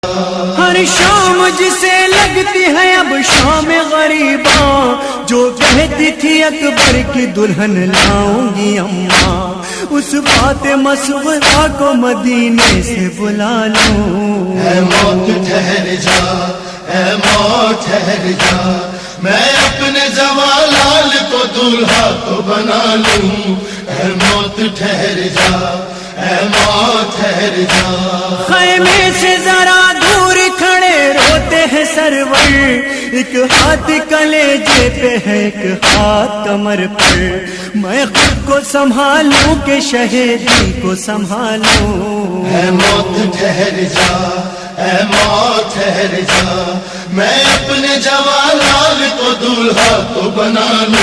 हर शाम जिसे लगती है अब शाम गरीबा, जो कहती थी अकबर की दुल्हन लाऊंगी अम्मा, उस बात मसवरा को मदीने से बुला लूं। ऐ मौत ठहर जा, ऐ मौत ठहर जा, मैं अपने जवालाल को दूल्हा तो बना लूं। ऐ मौत ठहर जा, ऐ मौत ठहर जा। खैमे से जरा दूर खड़े रोते हैं सरवर, एक हाथ कलेजे पे है एक हाथ कमर पर, मैं खुद को संभालूं के शहीदी को संभालूं। ऐ मौत ठहर जा, ऐ मौत ठहर जा, मैं अपने जवालाल को दूल्हा तो बना लूं।